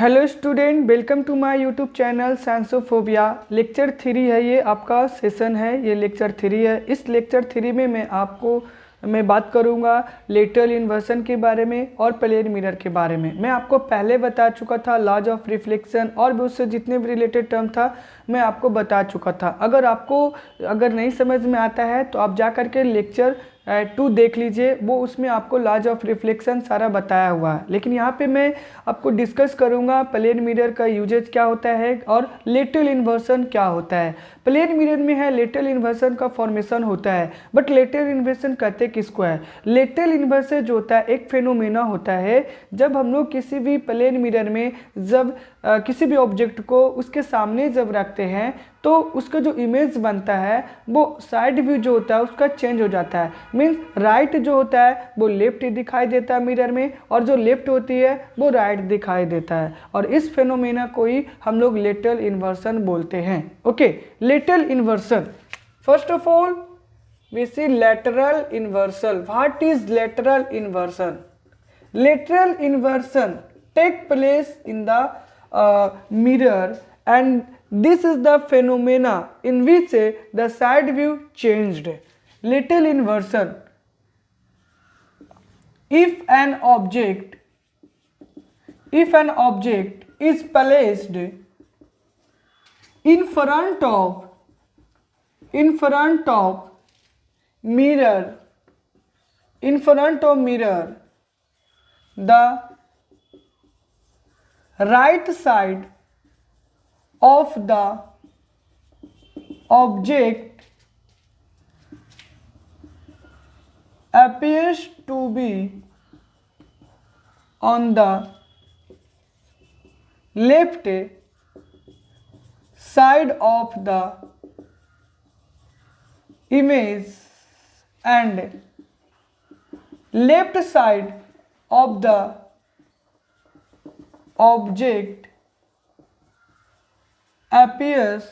Hello student, welcome to my YouTube channel Sciencophobia. Lecture 3 है, ये आपका सेशन है, ये लेक्चर 3 है। इस लेक्चर 3 में मैं बात करूंगा लेटरल इन्वर्सन के बारे में और प्लेन मिरर के बारे में। मैं आपको पहले बता चुका था लॉज ऑफ रिफ्लेक्शन और भी उससे जितने भी रिलेटेड टर्म था मैं आपको बता चुका था। अगर नहीं समझ में आता है तो आप जा कर के लेक्चर 2 देख लीजिए, वो उसमें आपको लॉज ऑफ रिफ्लेक्शन सारा बताया हुआ है। लेकिन यहाँ पे मैं आपको डिस्कस करूँगा प्लेन मिरर का यूजेज क्या होता है और लेटरल इन्वर्सन क्या होता है। प्लेन मिरर में है लेटरल इन्वर्सन का फॉर्मेशन होता है, बट लेटरल इन्वर्सन कहते किसको है? लेटरल इन्वर्सन जो होता है एक फेनोमेना होता है जब हम लोग किसी भी प्लेन मिरर में जब किसी भी ऑब्जेक्ट को उसके सामने जब रखते हैं तो उसका जो इमेज बनता है वो साइड व्यू जो होता है उसका चेंज हो जाता है। मीन्स राइट जो होता है वो लेफ्ट दिखाई देता है मिरर में, और जो लेफ्ट होती है वो राइट दिखाई देता है, और इस फेनोमेना को ही हम लोग लेटरल इन्वर्सन बोलते हैं। Okay, lateral inversion, first of all we see lateral inversion. What is lateral inversion? Lateral inversion take place in the mirror, and this is the phenomena in which the side view changed. Lateral inversion, if an object is placed in front of mirror, the right side of the object appears to be on the left side of the image, and left side of the object appears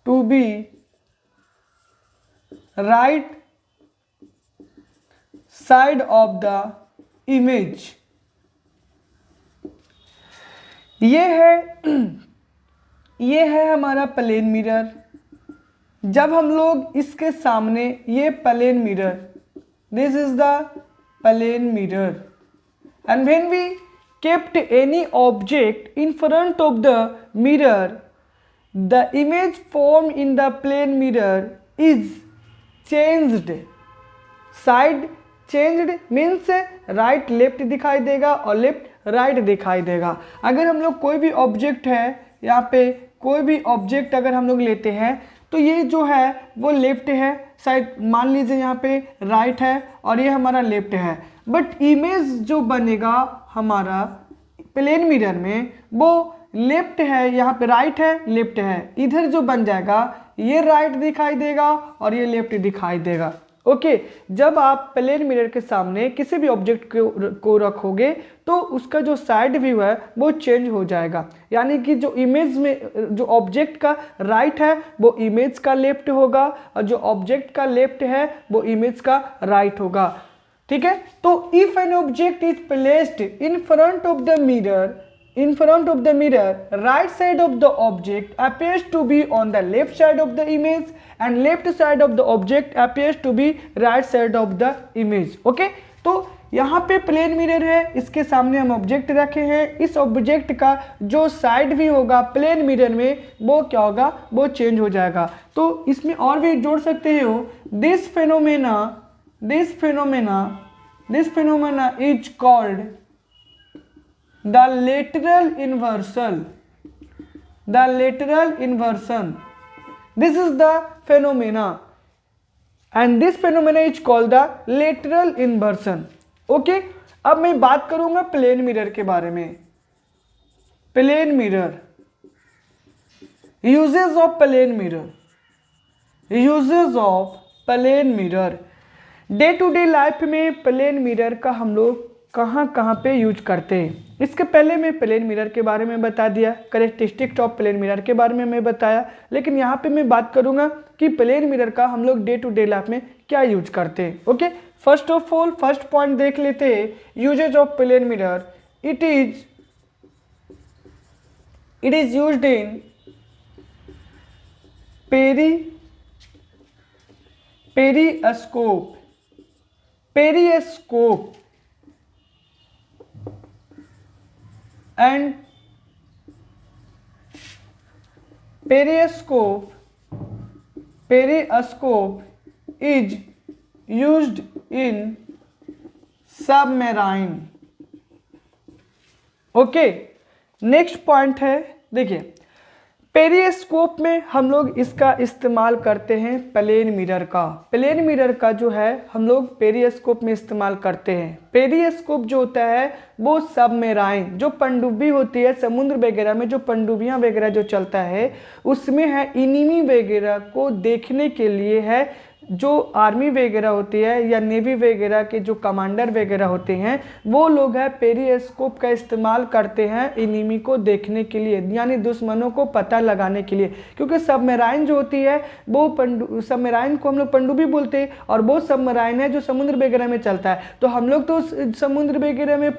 to be right side of the image. ये है हमारा plane mirror. जब हम लोग इसके सामने ये plane mirror, this is the plane mirror, and when we kept any object in front of the mirror, the image formed in the plane mirror is changed. Side changed means right left दिखाई देगा और left right दिखाई देगा। अगर हम लोग कोई भी ऑब्जेक्ट है, यहाँ पे कोई भी ऑब्जेक्ट अगर हम लोग लेते हैं तो ये जो है वो लेफ्ट है साइड, मान लीजिए यहाँ पे राइट है और ये हमारा लेफ्ट है, बट इमेज जो बनेगा हमारा प्लेन मिरर में वो लेफ्ट है, यहाँ पे राइट है लेफ्ट है, इधर जो बन जाएगा ये राइट दिखाई देगा और ये लेफ्ट दिखाई देगा। ओके, जब आप प्लेन मिरर के सामने किसी भी ऑब्जेक्ट को रखोगे तो उसका जो साइड व्यू है वो चेंज हो जाएगा, यानी कि जो इमेज में जो ऑब्जेक्ट का राइट है वो इमेज का लेफ्ट होगा और जो ऑब्जेक्ट का लेफ्ट है वो इमेज का राइट होगा। ठीक है, तो if an object is placed in front of the mirror, right side of the object appears to be on the left side of the image, and left side of the object appears to be right side of the image. Okay, तो यहाँ पे plane mirror है, इसके सामने हम object रखे हैं, इस ऑब्जेक्ट का जो साइड भी होगा प्लेन मिरर में वो क्या होगा, वो चेंज हो जाएगा। तो इसमें और भी जोड़ सकते हो, this phenomena is called the lateral inversion. This is the phenomena, and this phenomena is called the lateral inversion. Okay, अब मैं बात करूंगा प्लेन मिरर के बारे में। Plane mirror, uses of plane mirror, day to day life में plane mirror का हम लोग कहाँ पे यूज करते हैं। इसके पहले मैं प्लेन मिरर के बारे में बता दिया, कैरेक्टरिस्टिक्स ऑफ प्लेन मिरर के बारे में मैं बताया, लेकिन यहाँ पे मैं बात करूँगा कि प्लेन मिरर का हम लोग डे टू डे लाइफ में क्या यूज करते हैं। Okay, first of all first point देख लेते हैं, usages of plane mirror. It is it is used in periscope and periscope is used in submarine। Okay, next point है, देखिए periscope में हम लोग इसका इस्तेमाल करते हैं प्लेन मिरर का जो है हम लोग पेरिस्कोप में इस्तेमाल करते हैं। पेरिस्कोप जो होता है वो सबमेराइन, जो पनडुब्बी होती है समुद्र वगैरह में, जो पनडुब्बियां वगैरह जो चलता है उसमें है इनिमी वगैरह को देखने के लिए है। जो आर्मी वगैरह होती है या नेवी वगैरह के जो कमांडर वगैरह होते हैं वो लोग है पेरिस्कोप का इस्तेमाल करते हैं इनिमी को देखने के लिए, यानी दुश्मनों को पता लगाने के लिए। क्योंकि सबमराइन जो होती है वो सबमराइन को हम लोग पनडुब्बी बोलते हैं और वो सबमराइन है जो समुद्र वगैरह में चलता है। तो हम लोग तो समुद्र वगैरह में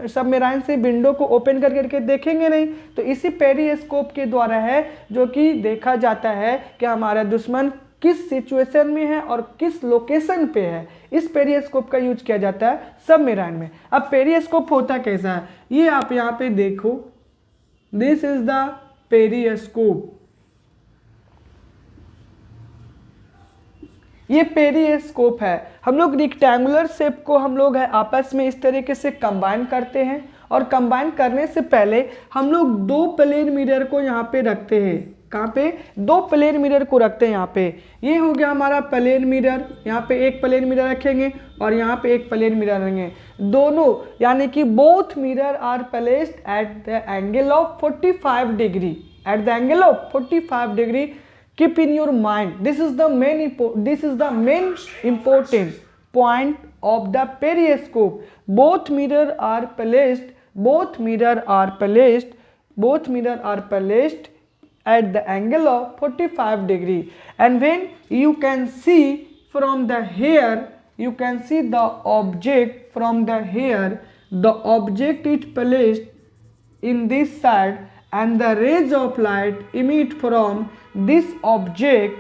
सबमराइन से विंडो को ओपन करके देखेंगे नहीं, तो इसी पेरिस्कोप के द्वारा है जो कि देखा जाता है कि हमारा दुश्मन किस सिचुएशन में है और किस लोकेशन पे है। इस पेरिस्कोप का यूज किया जाता है सबमरीन में। अब पेरिस्कोप होता कैसा है ये आप यहाँ पे देखो, दिस इज द पेरिस्कोप। ये पेरिस्कोप है। हम लोग रेक्टेंगुलर शेप को हम लोग है आपस में इस तरीके से कंबाइन करते हैं और कंबाइन करने से पहले हम लोग दो प्लेन मिरर को यहाँ पे रखते हैं। कहाँ पे? दो प्लेन मिरर को रखते हैं यहाँ पे। ये हो गया हमारा प्लेन मिरर, यहाँ पे एक प्लेन मिरर रखेंगे और यहाँ पे एक प्लेन मिरर रखेंगे। दोनों यानी कि both mirror are placed at the angle of 45 degree, at the angle of 45 degree. Keep in your mind, this is the main important point of the periscope. Both mirror are placed at the angle of 45 degree, and when you can see from the here, you can see the object from the here, the object is placed in this side and the rays of light emit from this object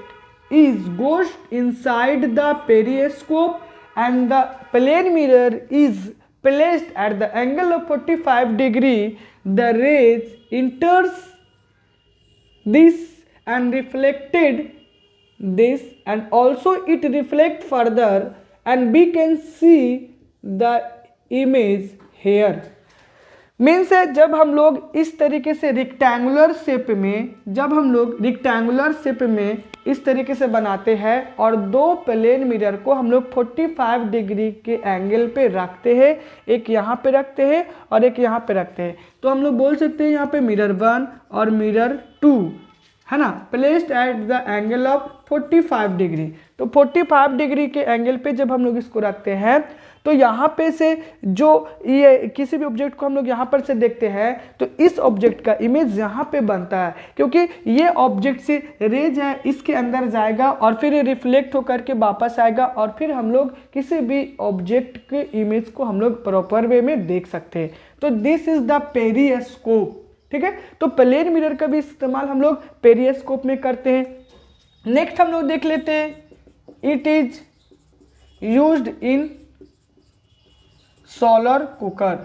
is goes inside the periscope, and the plane mirror is placed at the angle of 45 degree. The rays enters this and reflected this, and also it reflect further and we can see the image here. Means है जब हम लोग इस तरीके से rectangular shape में इस तरीके से बनाते हैं और दो प्लेन मिरर को हम लोग 45 डिग्री के एंगल पे रखते हैं, एक यहाँ पे रखते हैं और एक यहाँ पे रखते हैं, तो हम लोग बोल सकते हैं यहाँ पे मिरर 1 और मिरर 2 है ना, placed at the angle of 45 degree. तो 45 डिग्री के एंगल पे जब हम लोग इसको रखते हैं तो यहाँ पे से जो ये किसी भी ऑब्जेक्ट को हम लोग यहाँ पर से देखते हैं तो इस ऑब्जेक्ट का इमेज यहाँ पे बनता है, क्योंकि ये ऑब्जेक्ट से रेज है इसके अंदर जाएगा और फिर रिफ्लेक्ट होकर के वापस आएगा और फिर हम लोग किसी भी ऑब्जेक्ट के इमेज को हम लोग प्रॉपर वे में देख सकते हैं। तो दिस इज द पेरिस्कोप, ठीक है। तो प्लेन मिरर का भी इस्तेमाल हम लोग पेरिस्कोप में करते हैं। नेक्स्ट हम लोग देख लेते हैं, it is used in solar cooker.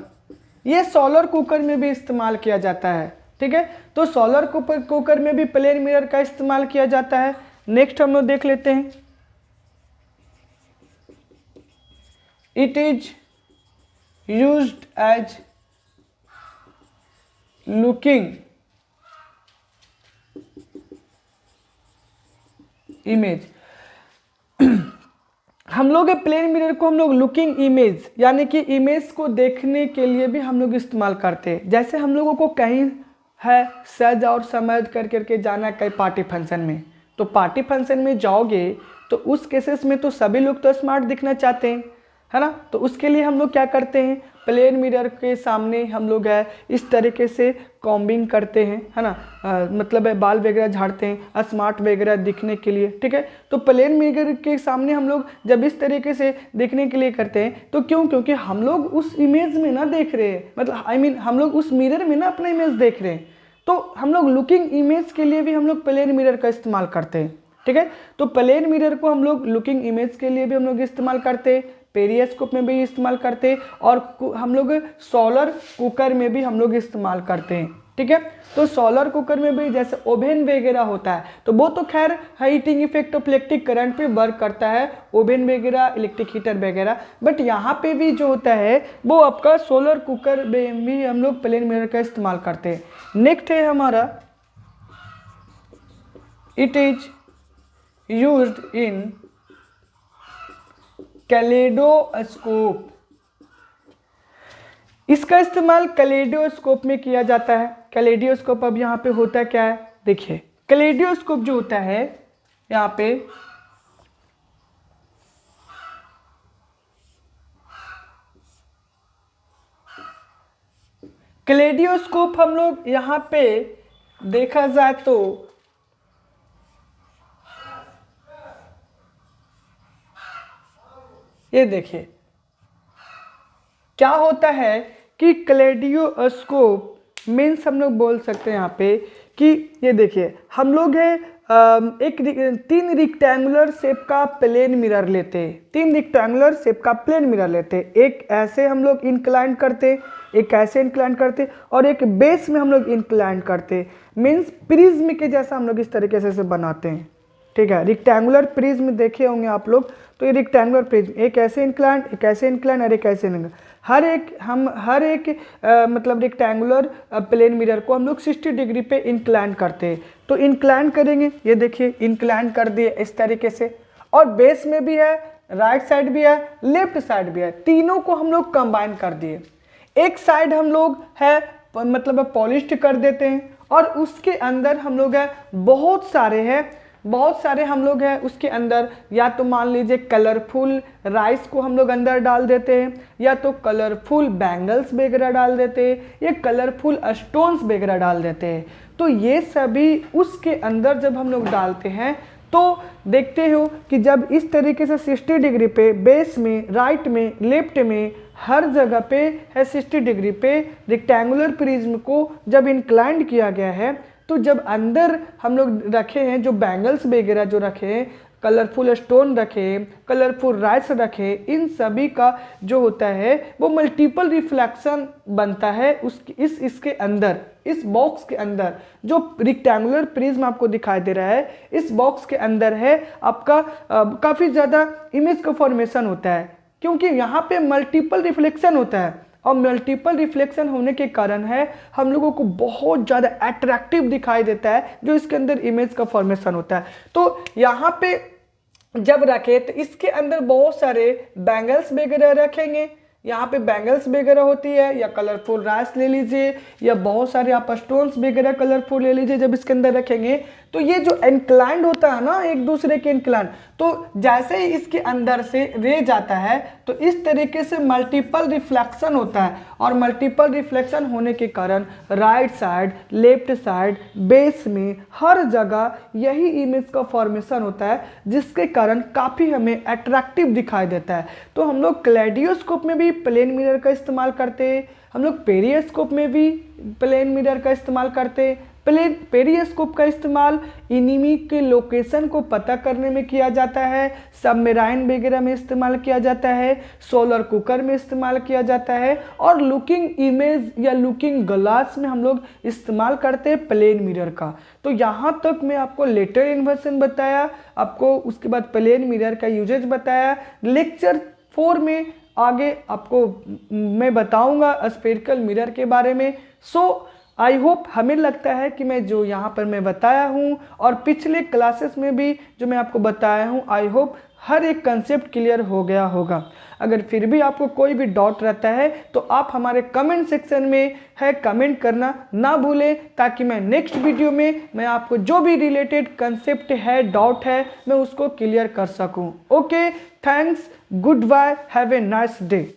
ये सोलर कुकर में भी इस्तेमाल किया जाता है, ठीक है। तो सोलर कुकर में भी प्लेन मिरर का इस्तेमाल किया जाता है। नेक्स्ट हम लोग देख लेते हैं, it is used as looking image. हम लोग प्लेन मिरर को हम लोग लुकिंग इमेज यानी कि इमेज को देखने के लिए भी हम लोग इस्तेमाल करते हैं। जैसे हम लोगों को कहीं है सज और समझ करके जाना है कहीं पार्टी फंक्शन में, तो पार्टी फंक्शन में जाओगे तो उस केसेस में तो सभी लोग तो स्मार्ट दिखना चाहते हैं, है ना। तो उसके लिए हम लोग क्या करते हैं, प्लेन मिरर के सामने हम लोग है इस तरीके से कॉम्बिंग करते हैं, है ना, मतलब है बाल वगैरह झाड़ते हैं स्मार्ट वगैरह दिखने के लिए, ठीक है। तो प्लेन मिरर के सामने हम लोग जब इस तरीके से दिखने के लिए करते हैं तो क्योंकि हम लोग उस इमेज में ना देख रहे हैं, मतलब हम लोग उस मिरर में ना अपना इमेज देख रहे हैं। तो हम लोग लुकिंग इमेज के लिए भी हम लोग प्लेन मिरर का इस्तेमाल करते हैं, ठीक है। तो प्लेन मिरर को हम लोग लुकिंग इमेज के लिए भी हम लोग इस्तेमाल करते हैं, पेरिस्कोप में भी इस्तेमाल करते हैं, और हम लोग सोलर कुकर में भी हम लोग इस्तेमाल करते हैं, ठीक है। तो सोलर कुकर में भी जैसे ओवन वगैरह होता है, तो वो तो खैर heating effect of electric current पे वर्क करता है, ओवन वगैरह, इलेक्ट्रिक हीटर वगैरह, बट यहाँ पे भी जो होता है वो आपका सोलर कुकर में भी हम लोग प्लेन मिरर का इस्तेमाल करते हैं। नेक्स्ट है हमारा, it is used in kaleidoscope. इसका इस्तेमाल कैलेडोस्कोप में किया जाता है। कैलेडोस्कोप अब यहाँ पे होता क्या है, देखिए कैलेडोस्कोप जो होता है यहाँ पे कैलेडोस्कोप हम लोग यहाँ पे देखा जाए तो ये देखिए क्या होता है कि कैलेडोस्कोप मीन्स हम लोग बोल सकते हैं यहाँ पे कि ये देखिए हम लोग है एक 3 रेक्टेंगुलर शेप का प्लेन मिरर लेते हैं, 3 रेक्टेंगुलर शेप का प्लेन मिरर लेते हैं। एक ऐसे हम लोग इंक्लाइन करते, एक ऐसे इंक्लाइन करते, और एक बेस में हम लोग इंक्लाइन करते, मीन्स प्रिज्म के जैसा हम लोग इस तरीके से बनाते हैं, ठीक है। रेक्टेंगुलर प्रिज्म देखे होंगे आप लोग, तो ये रेक्टेंगुलर प्रिज्म एक ऐसे इंक्लाइन, एक ऐसे इंक्लाइन और एक ऐसे इंक्लाइन, हर एक मतलब रेक्टेंगुलर प्लेन मिरर को हम लोग 60 डिग्री पे इंक्लाइन करते हैं। तो इंक्लाइन करेंगे, ये देखिए इंक्लाइन कर दिए इस तरीके से, और बेस में भी है, राइट साइड भी है, लेफ्ट साइड भी है, तीनों को हम लोग कंबाइन कर दिए। एक साइड हम लोग है मतलब पॉलिश्ड कर देते हैं, और उसके अंदर हम लोग है बहुत सारे हम लोग हैं उसके अंदर, या तो मान लीजिए कलरफुल राइस को हम लोग अंदर डाल देते हैं, या तो कलरफुल बैंगल्स वगैरह डाल देते हैं, या कलरफुल स्टोन्स वगैरह डाल देते हैं। तो ये सभी उसके अंदर जब हम लोग डालते हैं तो देखते हो कि जब इस तरीके से 60 डिग्री पे बेस में, राइट में, लेफ्ट में, हर जगह पे है 60 डिग्री पे रेक्टेंगुलर प्रिज्म को जब इंक्लाइंड किया गया है, तो जब अंदर हम लोग रखे हैं जो बैंगल्स वगैरह जो रखे हैं, कलरफुल स्टोन रखे, कलरफुल राइस रखे, इन सभी का जो होता है वो मल्टीपल रिफ्लेक्शन बनता है इसके अंदर, इस बॉक्स के अंदर जो रेक्टेंगुलर प्रिज्म आपको दिखाई दे रहा है, इस बॉक्स के अंदर है आपका काफ़ी ज़्यादा इमेज का फॉर्मेशन होता है, क्योंकि यहाँ पे मल्टीपल रिफ्लेक्शन होता है, और मल्टीपल रिफ्लेक्शन होने के कारण है हम लोगों को बहुत ज़्यादा अट्रैक्टिव दिखाई देता है जो इसके अंदर इमेज का फॉर्मेशन होता है। तो यहाँ पे जब रखे तो इसके अंदर बहुत सारे बैंगल्स वगैरह रखेंगे, यहाँ पे बैंगल्स वगैरह होती है, या कलरफुल राइस ले लीजिए, या बहुत सारे आप स्टोन्स वगैरह कलरफुल ले लीजिए। जब इसके अंदर रखेंगे तो ये जो इंक्लाइंड होता है ना एक दूसरे के इंक्लाइंड, तो जैसे ही इसके अंदर से रे जाता है तो इस तरीके से मल्टीपल रिफ्लेक्शन होता है, और मल्टीपल रिफ्लेक्शन होने के कारण right side, left side, base में हर जगह यही इमेज का फॉर्मेशन होता है, जिसके कारण काफ़ी हमें अट्रैक्टिव दिखाई देता है। तो हम लोग कैलेडोस्कोप में भी प्लेन मिरर का इस्तेमाल करते हैं, हम लोग पेरिस्कोप में भी प्लेन मिरर का इस्तेमाल करते हैं। पेरिस्कोप का इस्तेमाल एनिमी के लोकेशन को पता करने में किया जाता है, सबमरीन वगैरह में इस्तेमाल किया जाता है, सोलर कुकर में इस्तेमाल किया जाता है, और लुकिंग इमेज या लुकिंग ग्लास में हम लोग इस्तेमाल करते हैं प्लेन मिरर का। तो यहाँ तक मैं आपको लेटर इन्वर्जन बताया, आपको उसके बाद प्लेन मिरर का यूजेज बताया। लेक्चर 4 में आगे आपको मैं बताऊंगा स्फेरिकल मिरर के बारे में। सो आई होप, हमें लगता है कि मैं जो यहाँ पर मैं बताया हूँ और पिछले क्लासेस में भी जो मैं आपको बताया हूँ, आई होप हर एक कंसेप्ट क्लियर हो गया होगा। अगर फिर भी आपको कोई भी डाउट रहता है तो आप हमारे कमेंट सेक्शन में है कमेंट करना ना भूलें, ताकि मैं नेक्स्ट वीडियो में मैं आपको जो भी रिलेटेड कंसेप्ट है, डाउट है, मैं उसको क्लियर कर सकूं। Okay, thanks, goodbye, have a nice day.